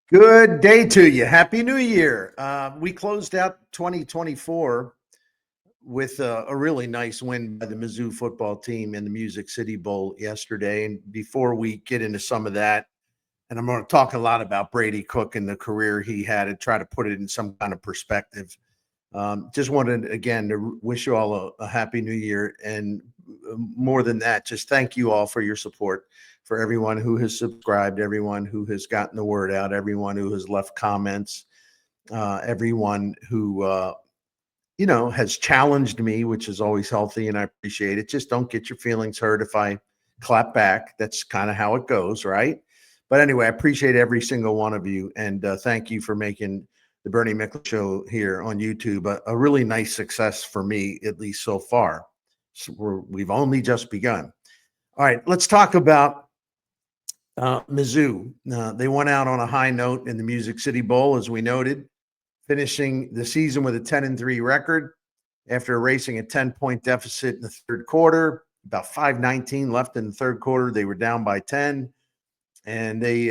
Good day to you. Happy New Year. We closed out 2024 with a really nice win by the Mizzou football team in the Music City Bowl yesterday. And before we get into some of that, and I'm going to talk a lot about Brady Cook and the career he had and try to put it in some kind of perspective. Just wanted, again, to wish you all a happy new year. And more than that, just thank you all for your support, for everyone who has subscribed, everyone who has gotten the word out, everyone who has left comments, everyone who, has challenged me, which is always healthy and I appreciate it. Just don't get your feelings hurt if I clap back. That's kind of how it goes, right? But anyway, I appreciate every single one of you. And thank you for making the Bernie Miklasz show here on YouTube a really nice success for me, at least so far. So we've only just begun. All right, let's talk about Mizzou. They went out on a high note in the Music City Bowl, as we noted, finishing the season with a 10-3 record after erasing a 10-point deficit in the third quarter. About 5:19 left in the third quarter. They were down by 10, and they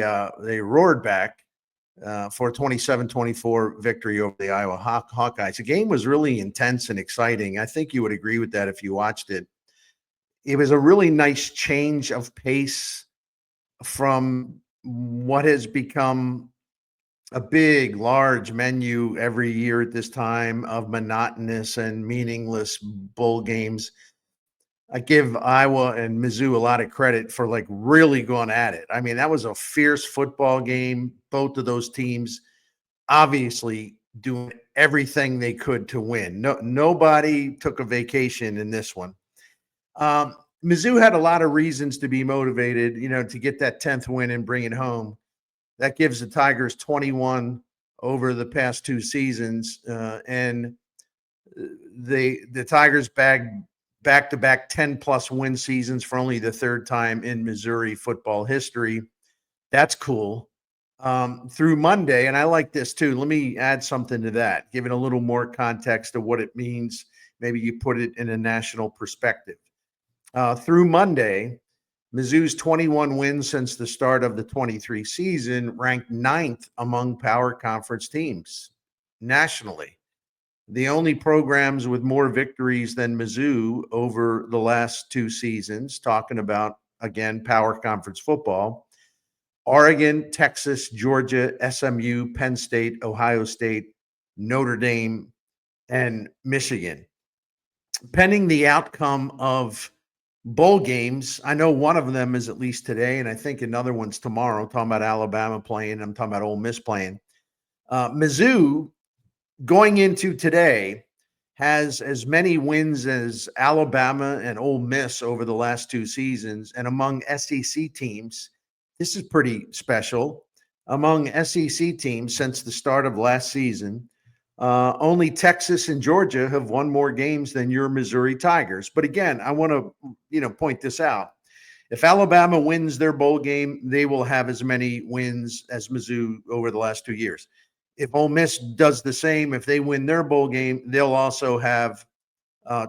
roared back for a 27-24 victory over the Iowa Hawkeyes. The game was really intense and exciting. I think you would agree with that if you watched it. It was a really nice change of pace from what has become a big, large menu every year at this time of monotonous and meaningless bowl games. I give Iowa and Mizzou a lot of credit for really going at it. I mean, that was a fierce football game. Both of those teams obviously doing everything they could to win. Nobody took a vacation in this one. Mizzou had a lot of reasons to be motivated, to get that 10th win and bring it home. That gives the Tigers 21 over the past two seasons, and the Tigers bagged back-to-back 10-plus win seasons for only the third time in Missouri football history. That's cool. Through Monday, and I like this too. Let me add something to that, give it a little more context of what it means. Maybe you put it in a national perspective. Through Monday, Mizzou's 21 wins since the start of the 23 season ranked ninth among power conference teams nationally. The only programs with more victories than Mizzou over the last two seasons, talking about, again, power conference football: Oregon, Texas, Georgia, SMU, Penn State, Ohio State, Notre Dame, and Michigan. Pending the outcome of bowl games, I know one of them is at least today, and I think another one's tomorrow. I'm talking about Alabama playing. I'm talking about Ole Miss playing. Mizzou, going into today, has as many wins as Alabama and Ole Miss over the last two seasons. And among SEC teams, this is pretty special. Among SEC teams since the start of last season, only Texas and Georgia have won more games than your Missouri Tigers. But again, I want to, point this out. If Alabama wins their bowl game, they will have as many wins as Mizzou over the last 2 years. If Ole Miss does the same, if they win their bowl game, they'll also have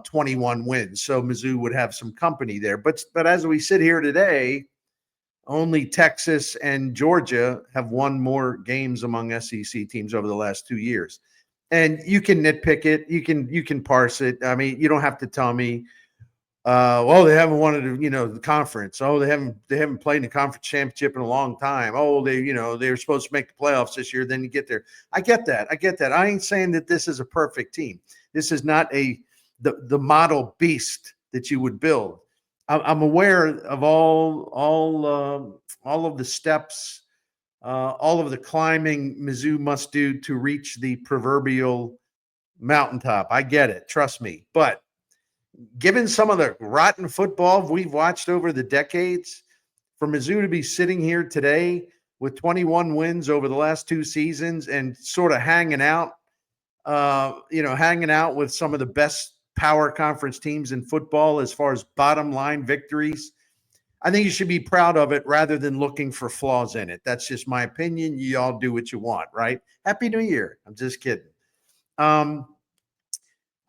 21 wins. So Mizzou would have some company there. But as we sit here today, only Texas and Georgia have won more games among SEC teams over the last 2 years. And you can nitpick it. You can parse it. I mean, you don't have to tell me, well, they haven't won the conference. Oh, they haven't played in the conference championship in a long time. Oh, they were supposed to make the playoffs this year. Then you get there. I get that. I ain't saying that this is a perfect team. This is not the model beast that you would build. I'm aware of all of the steps, all of the climbing Mizzou must do to reach the proverbial mountaintop. I get it. Trust me. But given some of the rotten football we've watched over the decades, for Mizzou to be sitting here today with 21 wins over the last two seasons and sort of hanging out with some of the best power conference teams in football as far as bottom line victories, I think you should be proud of it rather than looking for flaws in it. That's just my opinion. You all do what you want, right? Happy New Year. I'm just kidding.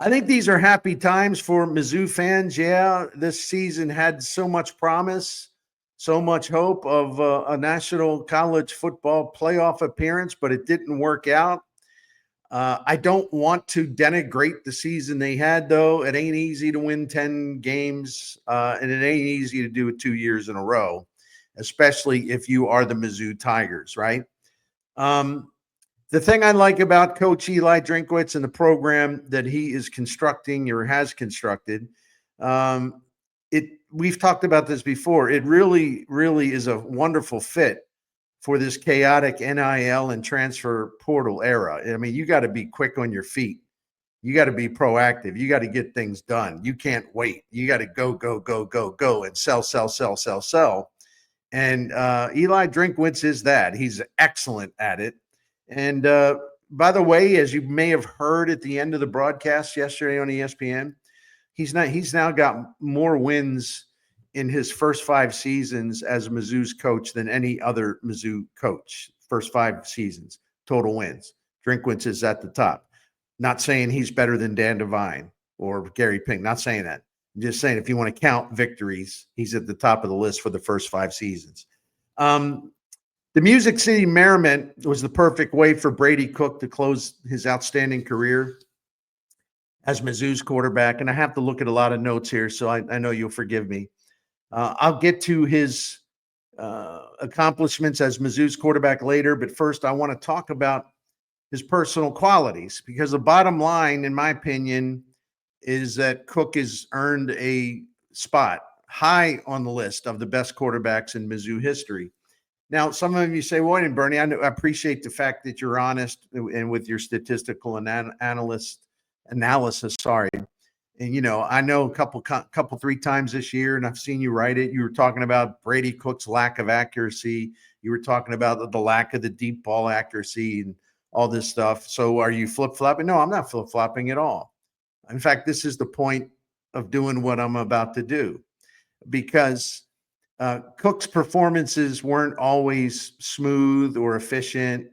I think these are happy times for Mizzou fans. Yeah, this season had so much promise. so much hope of a national college football playoff appearance, but it didn't work out. I don't want to denigrate the season they had, though. It ain't easy to win 10 games, and it ain't easy to do it 2 years in a row, especially if you are the Mizzou Tigers, right? The thing I like about Coach Eli Drinkwitz and the program that he is constructing or has constructed, we've talked about this before. It really, really is a wonderful fit for this chaotic NIL and transfer portal era. I mean, you got to be quick on your feet. You got to be proactive. You got to get things done. You can't wait. You got to go, go, go, go, go, and sell, sell, sell, sell, sell. And Eli Drinkwitz is that. He's excellent at it. And by the way, as you may have heard at the end of the broadcast yesterday on ESPN, he's now got more wins in his first 5 seasons as Mizzou's coach than any other Mizzou coach. First 5 seasons, total wins. Drinkwitz is at the top. Not saying he's better than Dan Devine or Gary Pink. Not saying that. I'm just saying if you want to count victories, he's at the top of the list for the first 5 seasons. The Music City Merriment was the perfect way for Brady Cook to close his outstanding career as Mizzou's quarterback. And I have to look at a lot of notes here, so I know you'll forgive me. I'll get to his accomplishments as Mizzou's quarterback later, but first I want to talk about his personal qualities, because the bottom line, in my opinion, is that Cook has earned a spot high on the list of the best quarterbacks in Mizzou history. Now, some of you say, well, Bernie, I appreciate the fact that you're honest and with your statistical and analysis. Sorry. And, you know, I know a couple, 3 times this year, and I've seen you write it. You were talking about Brady Cook's lack of accuracy. You were talking about the lack of the deep ball accuracy and all this stuff. So are you flip-flopping? No, I'm not flip-flopping at all. In fact, this is the point of doing what I'm about to do, because Cook's performances weren't always smooth or efficient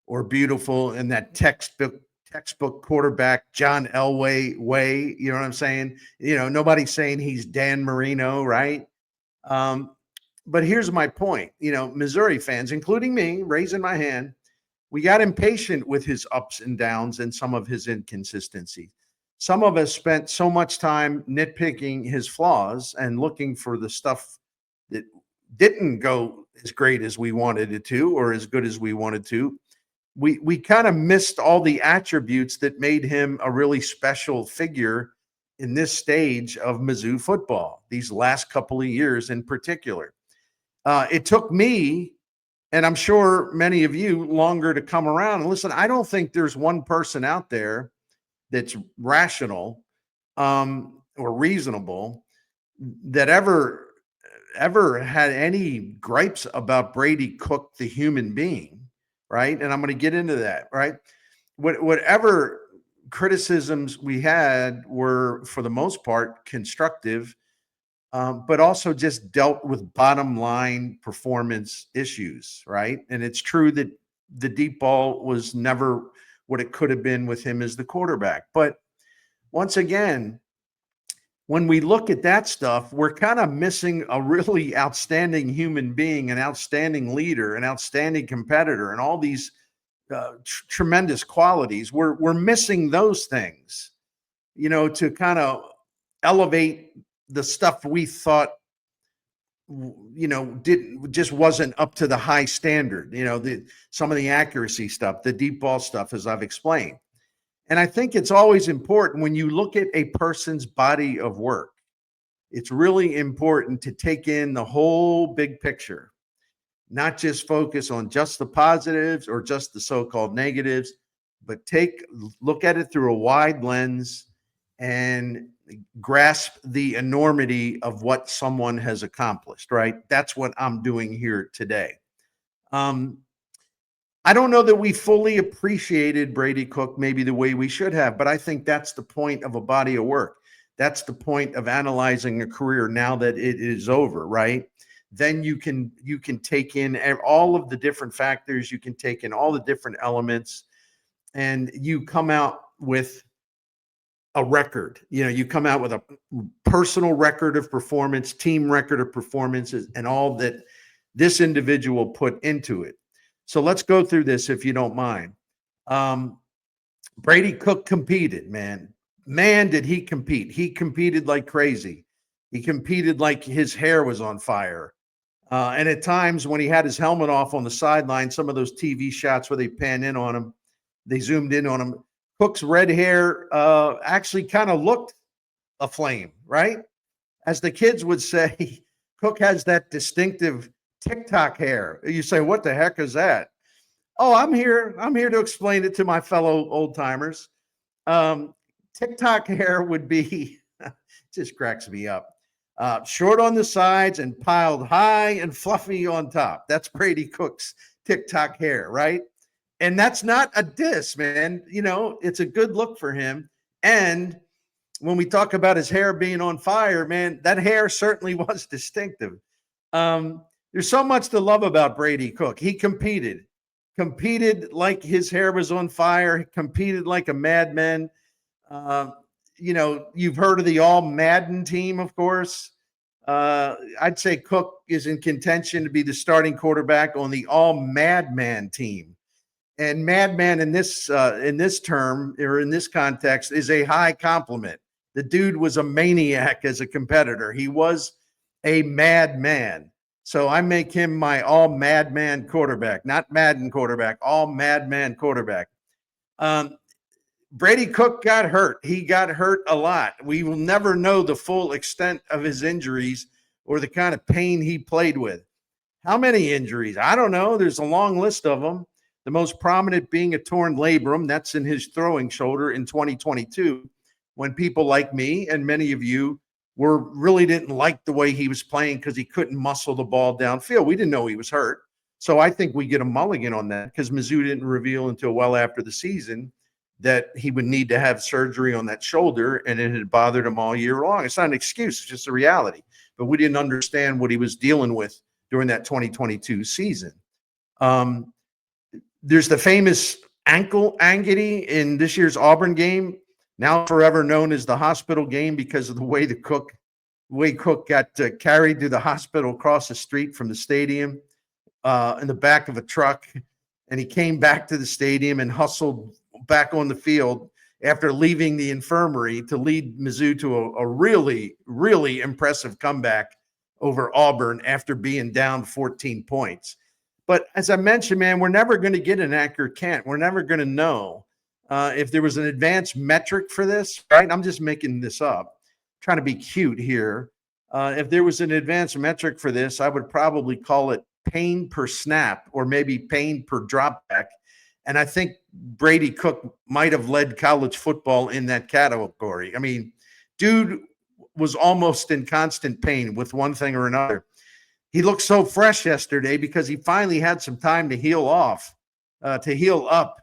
or beautiful in that textbook quarterback John Elway way. You know what I'm saying? You know, nobody's saying he's Dan Marino, right? But here's my point. You know, Missouri fans, including me, raising my hand, we got impatient with his ups and downs and some of his inconsistencies. Some of us spent so much time nitpicking his flaws and looking for the stuff that didn't go as great as we wanted it to, or as good as we wanted to. We kind of missed all the attributes that made him a really special figure in this stage of Mizzou football, these last couple of years in particular. It took me, and I'm sure many of you, longer to come around. And listen, I don't think there's one person out there that's rational or reasonable that ever had any gripes about Brady Cook, the human being, right? And I'm going to get into that, right? Whatever criticisms we had were, for the most part, constructive, but also just dealt with bottom line performance issues, right? And it's true that the deep ball was never what it could have been with him as the quarterback. But once again, when we look at that stuff, we're kind of missing a really outstanding human being, an outstanding leader, an outstanding competitor, and all these tremendous qualities. We're missing those things, you know, to kind of elevate the stuff we thought, you know, just wasn't up to the high standard. You know, some of the accuracy stuff, the deep ball stuff, as I've explained. And I think it's always important when you look at a person's body of work, it's really important to take in the whole big picture, not just focus on just the positives or just the so-called negatives, but look at it through a wide lens and grasp the enormity of what someone has accomplished, right? That's what I'm doing here today. I don't know that we fully appreciated Brady Cook maybe the way we should have, but I think that's the point of a body of work. That's the point of analyzing a career now that it is over, right? Then you can take in all of the different factors, you can take in all the different elements, and you come out with a record. You come out with a personal record of performance, team record of performances, and all that this individual put into it. So let's go through this if you don't mind. Brady Cook competed, man. Man, did he compete. He competed like crazy. He competed like his hair was on fire. And at times when he had his helmet off on the sideline, some of those TV shots where they pan in on him, they zoomed in on him. Cook's red hair actually kind of looked aflame, right? As the kids would say, Cook has that distinctive TikTok hair. You say, what the heck is that? Oh, I'm here to explain it to my fellow old timers. TikTok hair would be, just cracks me up. Short on the sides and piled high and fluffy on top. That's Brady Cook's TikTok hair, right? And that's not a diss, man. It's a good look for him. And when we talk about his hair being on fire, man, that hair certainly was distinctive. There's so much to love about Brady Cook. He competed like his hair was on fire. He competed like a madman. You've heard of the All Madden team, of course. I'd say Cook is in contention to be the starting quarterback on the All Madman team. And madman in this term or in this context is a high compliment. The dude was a maniac as a competitor. He was a madman. So I make him my all madman quarterback, not Madden quarterback, all madman quarterback. Brady Cook got hurt. He got hurt a lot. We will never know the full extent of his injuries or the kind of pain he played with. How many injuries? I don't know. There's a long list of them. The most prominent being a torn labrum. That's in his throwing shoulder in 2022, when people like me and many of you really didn't like the way he was playing because he couldn't muscle the ball downfield. We didn't know he was hurt. So I think we get a mulligan on that because Mizzou didn't reveal until well after the season that he would need to have surgery on that shoulder, and it had bothered him all year long. It's not an excuse. It's just a reality. But we didn't understand what he was dealing with during that 2022 season. There's the famous ankle angity in this year's Auburn game, now forever known as the hospital game because of the way Cook got carried to the hospital across the street from the stadium in the back of a truck. And he came back to the stadium and hustled back on the field after leaving the infirmary to lead Mizzou to a really, really impressive comeback over Auburn after being down 14 points. But as I mentioned, man, we're never going to get an accurate count. We're never going to know if there was an advanced metric for this, right? I'm just making this up, trying to be cute here. If there was an advanced metric for this, I would probably call it pain per snap or maybe pain per dropback. And I think Brady Cook might have led college football in that category. I mean, dude was almost in constant pain with one thing or another. He looked so fresh yesterday because he finally had some time to heal up,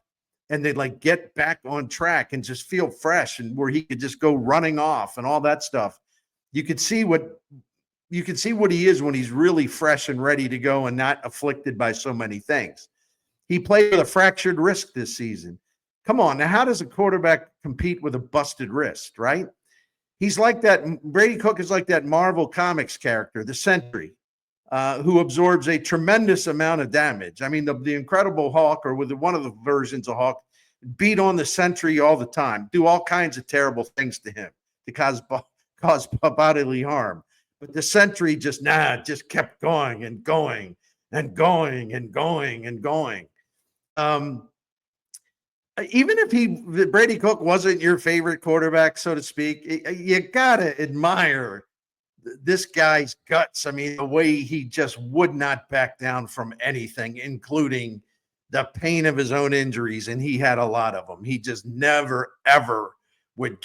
and they'd like get back on track and just feel fresh, and where he could just go running off and all that stuff. You could see what he is when he's really fresh and ready to go and not afflicted by so many things. He played with a fractured wrist this season. Come on, now how does a quarterback compete with a busted wrist, right? He's like that. Brady Cook is like that Marvel Comics character, the Sentry, who absorbs a tremendous amount of damage. I mean, the Incredible Hulk, or with one of the versions of Hulk, beat on the Sentry all the time, do all kinds of terrible things to him to cause bodily harm. But the Sentry just kept going and going and going and going and going. Even if Brady Cook wasn't your favorite quarterback, so to speak, you gotta admire this guy's guts. I mean, the way he just would not back down from anything, including the pain of his own injuries, and he had a lot of them. He just never, ever would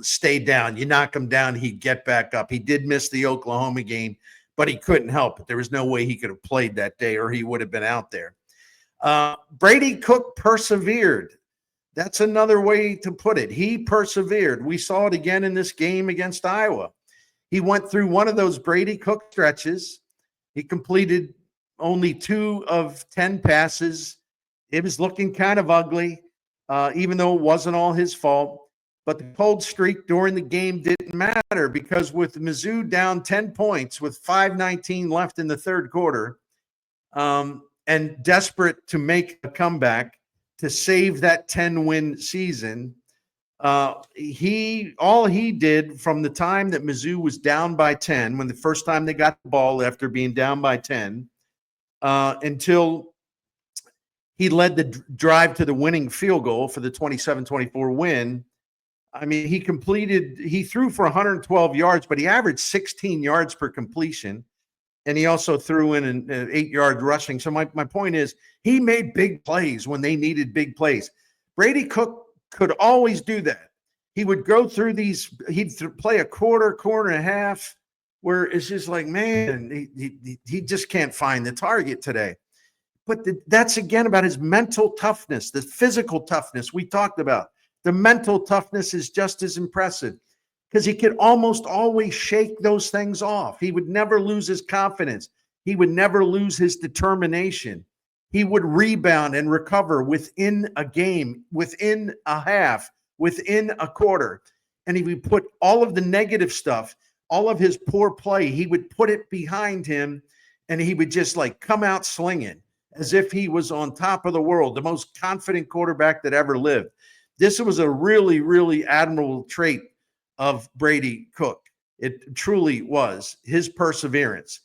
stay down. You knock him down, he'd get back up. He did miss the Oklahoma game, but he couldn't help it. There was no way he could have played that day or he would have been out there. Brady Cook persevered. That's another way to put it. He persevered. We saw it again in this game against Iowa. He went through one of those Brady Cook stretches. He completed only 2 of 10 passes. It was looking kind of ugly, even though it wasn't all his fault. But the cold streak during the game didn't matter because with Mizzou down 10 points with 5:19 left in the third quarter, and desperate to make a comeback to save that 10-win season, all he did from the time that Mizzou was down by 10, when the first time they got the ball after being down by 10, until he led the drive to the winning field goal for the 27-24 win. I mean, he threw for 112 yards, but he averaged 16 yards per completion. And he also threw in an 8-yard rushing. So my point is, he made big plays when they needed big plays. Brady Cook could always do that. He would go through these, he'd play a quarter and a half, where it's just like, man, he just can't find the target today. But that's again about his mental toughness, the physical toughness we talked about. The mental toughness is just as impressive because he could almost always shake those things off. He would never lose his confidence. He would never lose his determination. He would rebound and recover within a game, within a half, within a quarter. And he would put all of the negative stuff, all of his poor play, he would put it behind him, and he would just like come out slinging as if he was on top of the world, the most confident quarterback that ever lived. This was a really, really admirable trait of Brady Cook. It truly was his perseverance.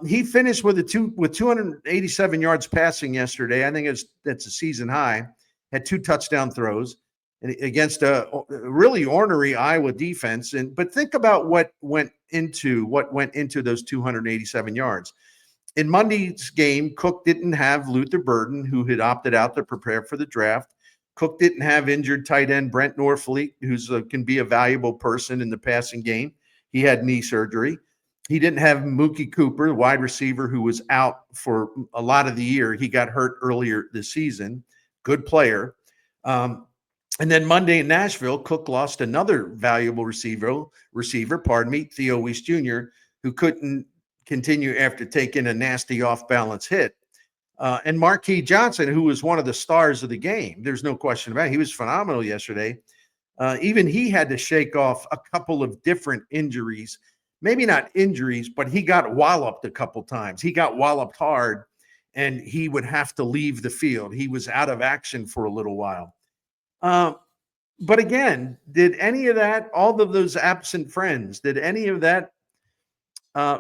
He finished with 287 yards passing yesterday. I think that's a season high. Had 2 touchdown throws against a really ornery Iowa defense. But think about what went into those 287 yards. In Monday's game, Cook didn't have Luther Burden, who had opted out to prepare for the draft. Cook didn't have injured tight end Brent Norfleet, who can be a valuable person in the passing game. He had knee surgery. He didn't have Mookie Cooper, the wide receiver, who was out for a lot of the year. He got hurt earlier this season. Good player. And then Monday in Nashville, Cook lost another valuable receiver, Theo Weiss Jr., who couldn't continue after taking a nasty off-balance hit. And Marquis Johnson, who was one of the stars of the game. There's no question about it. He was phenomenal yesterday. Even he had to shake off a couple of different injuries. Maybe not injuries, but he got walloped a couple times. He got walloped hard, and he would have to leave the field. He was out of action for a little while. But again, did any of that, all of those absent friends, did any of that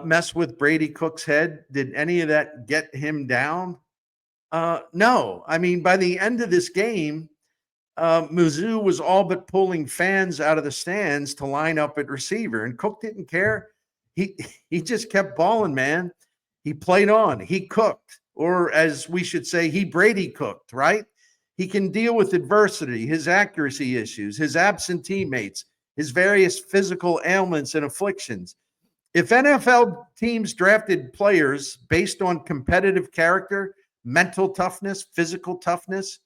mess with Brady Cook's head? Did any of that get him down? No. I mean, by the end of this game, Mizzou was all but pulling fans out of the stands to line up at receiver, and Cook didn't care. He just kept balling, man. He played on. He cooked, or as we should say, he Brady cooked, right? He can deal with adversity, his accuracy issues, his absent teammates, his various physical ailments and afflictions. If NFL teams drafted players based on competitive character, mental toughness, physical toughness,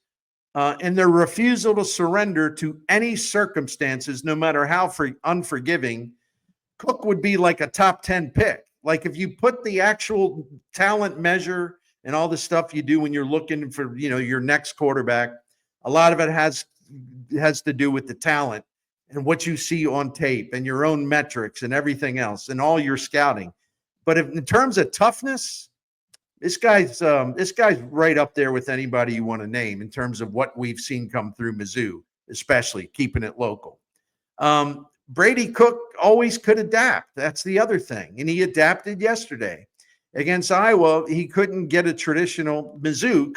and their refusal to surrender to any circumstances, no matter how unforgiving, Cook would be like a top 10 pick. Like if you put the actual talent measure and all the stuff you do when you're looking for, your next quarterback, a lot of it has to do with the talent and what you see on tape and your own metrics and everything else and all your scouting. But in terms of toughness, this guy's right up there with anybody you want to name in terms of what we've seen come through Mizzou, especially keeping it local. Brady Cook always could adapt. That's the other thing. And he adapted yesterday. Against Iowa, Mizzou could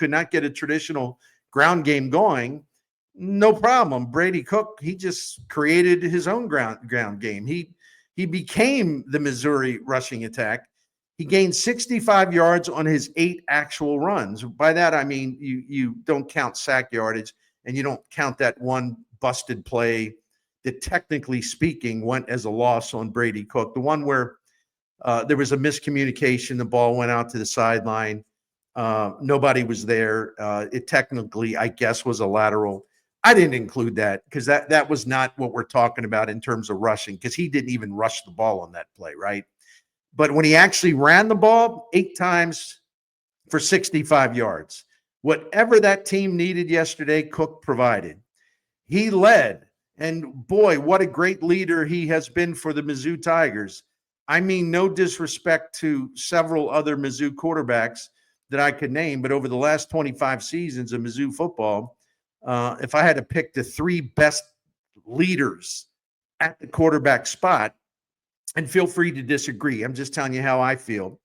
not get a traditional ground game going. No problem. Brady Cook, he just created his own ground game. He became the Missouri rushing attack. He gained 65 yards on his 8 actual runs. By that, I mean, you don't count sack yardage, and you don't count that one busted play that, technically speaking, went as a loss on Brady Cook. The one where there was a miscommunication. The ball went out to the sideline. Nobody was there. It technically, I guess, was a lateral. I didn't include that because that was not what we're talking about in terms of rushing, because he didn't even rush the ball on that play, right? But when he actually ran the ball 8 times for 65 yards, whatever that team needed yesterday, Cook provided. He led, And boy, what a great leader he has been for the Mizzou Tigers. I mean, no disrespect to several other Mizzou quarterbacks that I could name, but over the last 25 seasons of Mizzou football, if I had to pick the three best leaders at the quarterback spot, and feel free to disagree, I'm just telling you how I feel.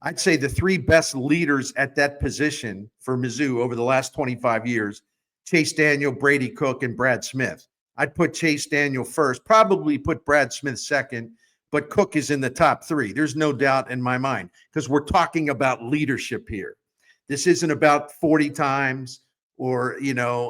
I'd say the three best leaders at that position for Mizzou over the last 25 years, Chase Daniel, Brady Cook, and Brad Smith. I'd put Chase Daniel first, probably put Brad Smith second, but Cook is in the top three. There's no doubt in my mind because we're talking about leadership here. This isn't about 40 times or,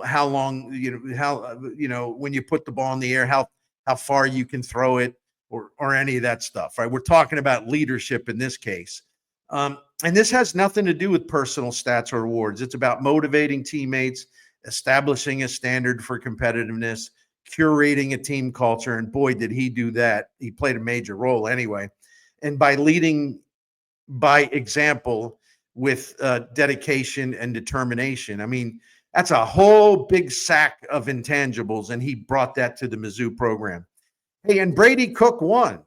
how long, when you put the ball in the air, how far you can throw it or any of that stuff, right? We're talking about leadership in this case. And this has nothing to do with personal stats or awards. It's about motivating teammates, establishing a standard for competitiveness, curating a team culture. And boy, did he do that. He played a major role anyway. And by leading by example with dedication and determination. I mean, that's a whole big sack of intangibles. And he brought that to the Mizzou program. Hey, and Brady Cook won.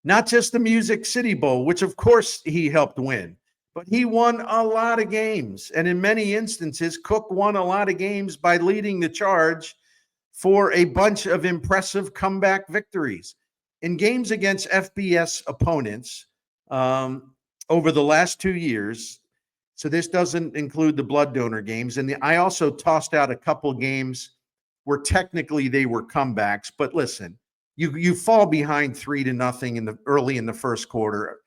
Not just the Music City Bowl, which of course he helped win, but he won a lot of games. And in many instances, Cook won a lot of games by leading the charge for a bunch of impressive comeback victories. In games against FBS opponents over the last 2 years, so this doesn't include the blood donor games, and I also tossed out a couple games where technically they were comebacks, but listen, you fall behind 3-0 early in the first quarter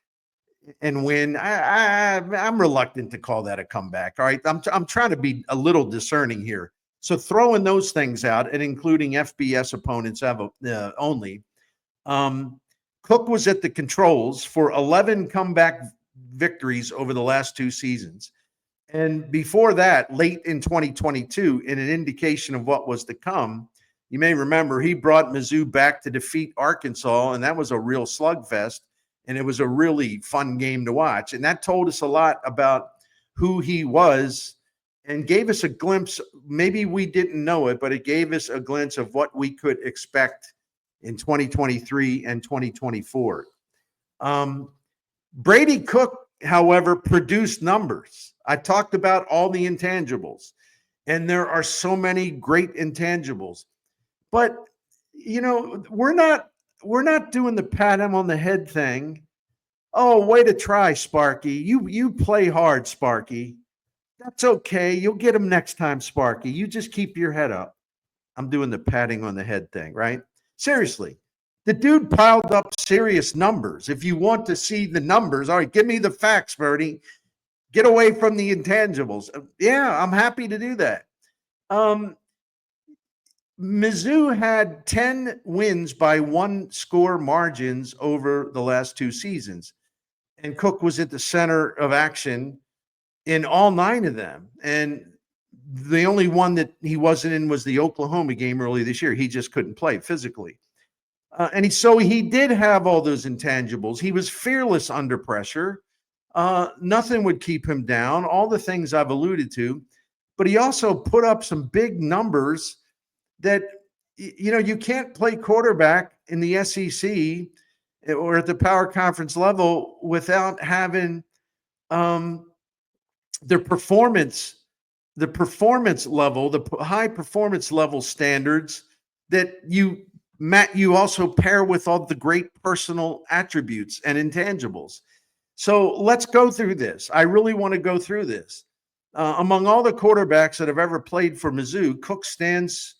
and win. I'm reluctant to call that a comeback. All right. I'm trying to be a little discerning here. So throwing those things out and including FBS opponents only, Cook was at the controls for 11 comeback victories over the last 2 seasons. And before that, late in 2022, in an indication of what was to come, you may remember he brought Mizzou back to defeat Arkansas, and that was a real slugfest, and it was a really fun game to watch. And that told us a lot about who he was and gave us a glimpse. Maybe we didn't know it, but it gave us a glimpse of what we could expect in 2023 and 2024. Brady Cook, however, produced numbers. I talked about all the intangibles, and there are so many great intangibles. But, we're not doing the pat him on the head thing. Oh, way to try, Sparky. You play hard, Sparky. That's okay. You'll get him next time, Sparky. You just keep your head up. I'm doing the patting on the head thing, right? Seriously. The dude piled up serious numbers. If you want to see the numbers, all right, give me the facts, Bertie. Get away from the intangibles. Yeah, I'm happy to do that. Mizzou had 10 wins by 1-score margins over the last 2 seasons. And Cook was at the center of action in all 9 of them. And the only one that he wasn't in was the Oklahoma game early this year. He just couldn't play physically. So he did have all those intangibles. He was fearless under pressure. Nothing would keep him down, all the things I've alluded to. But he also put up some big numbers that, you can't play quarterback in the SEC or at the power conference level without having the performance level, the high performance level standards that you also pair with all the great personal attributes and intangibles. So let's go through this. I really want to go through this. Among all the quarterbacks that have ever played for Mizzou, Cook stands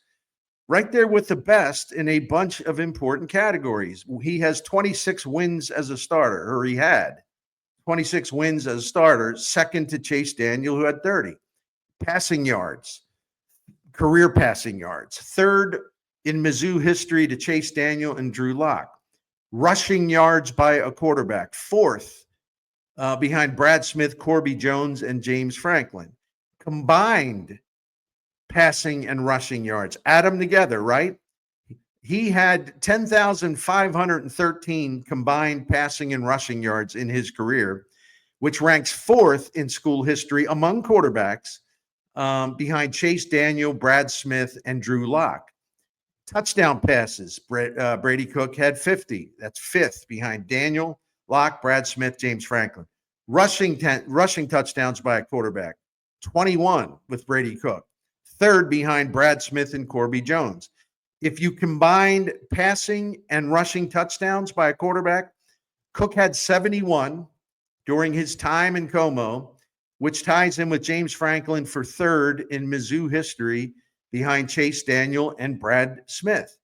right there with the best in a bunch of important categories. He has 26 wins as a starter, or he had 26 wins as a starter, second to Chase Daniel, who had 30. Passing yards, career passing yards, third in Mizzou history to Chase Daniel and Drew Lock. Rushing yards by a quarterback, fourth behind Brad Smith, Corby Jones, and James Franklin. Combined passing and rushing yards, add them together, right? He had 10,513 combined passing and rushing yards in his career, which ranks fourth in school history among quarterbacks behind Chase Daniel, Brad Smith, and Drew Lock. Touchdown passes. Brady Cook had 50. That's fifth behind Daniel, Locke, Brad Smith, James Franklin. Rushing touchdowns by a quarterback, 21 with Brady Cook. Third behind Brad Smith and Corby Jones. If you combined passing and rushing touchdowns by a quarterback, Cook had 71 during his time in Como, which ties him with James Franklin for third in Mizzou history behind Chase Daniel and Brad Smith.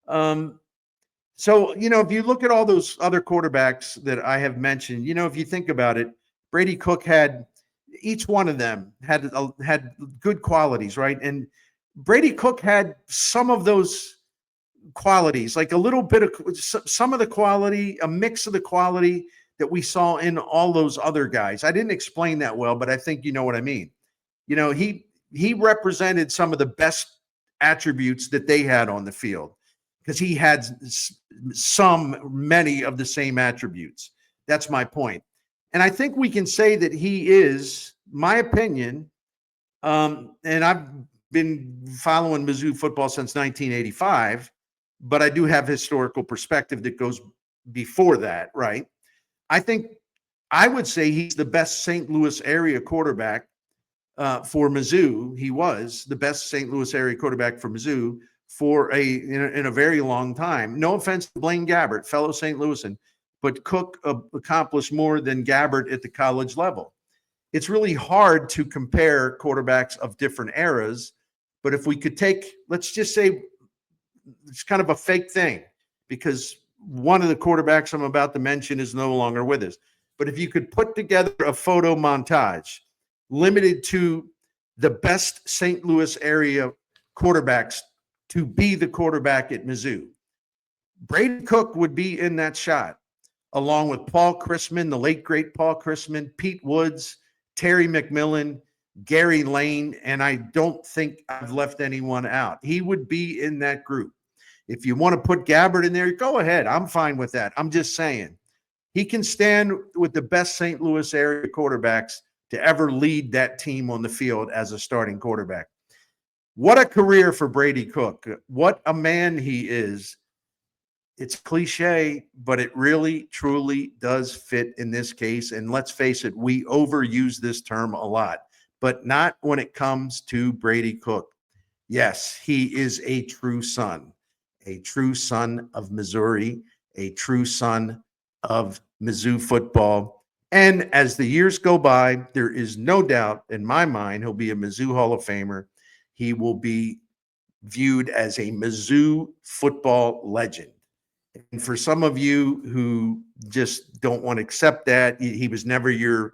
So, if you look at all those other quarterbacks that I have mentioned, if you think about it, Brady Cook each one of them had good qualities, right? And Brady Cook had some of those qualities, like a little bit of some of the quality, a mix of the quality that we saw in all those other guys. I didn't explain that well, but I think you know what I mean. He represented some of the best attributes that they had on the field because he had many of the same attributes. That's my point. And I think we can say that he is, my opinion, and I've been following Mizzou football since 1985, but I do have historical perspective that goes before that, right? I would say he's the best St. Louis area quarterback for Mizzou. He was the best St. Louis area quarterback for Mizzou in a very long time. No offense to Blaine Gabbert, fellow St. Louisan, but Cook accomplished more than Gabbert at the college level. It's really hard to compare quarterbacks of different eras, but if we could let's just say it's kind of a fake thing because one of the quarterbacks I'm about to mention is no longer with us. But if you could put together a photo montage limited to the best St. Louis area quarterbacks to be the quarterback at Mizzou, Brady Cook would be in that shot, along with Paul Chrisman, the late, great Paul Chrisman, Pete Woods, Terry McMillan, Gary Lane, and I don't think I've left anyone out. He would be in that group. If you want to put Gabbert in there, go ahead. I'm fine with that. I'm just saying. He can stand with the best St. Louis area quarterbacks to ever lead that team on the field as a starting quarterback. What a career for Brady Cook. What a man he is. It's cliche, but it really, truly does fit in this case. And let's face it, we overuse this term a lot, but not when it comes to Brady Cook. Yes, he is a true son of Missouri, a true son of Mizzou football. And as the years go by, there is no doubt in my mind he'll be a Mizzou Hall of Famer. He will be viewed as a Mizzou football legend. And for some of you who just don't want to accept that, he was never your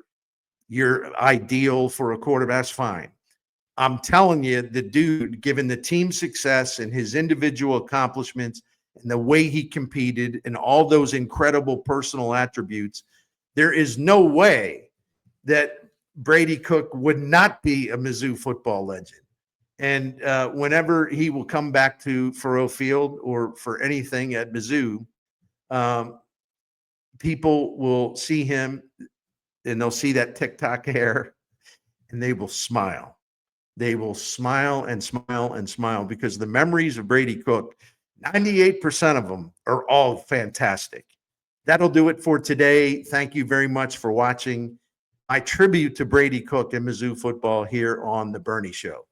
ideal for a quarterback, that's fine. I'm telling you, the dude, given the team success and his individual accomplishments and the way he competed and all those incredible personal attributes, there is no way that Brady Cook would not be a Mizzou football legend. And whenever he will come back to Faurot Field or for anything at Mizzou, people will see him and they'll see that TikTok hair and they will smile. They will smile and smile and smile because the memories of Brady Cook, 98% of them are all fantastic. That'll do it for today. Thank you very much for watching my tribute to Brady Cook and Mizzou football here on The Bernie Show.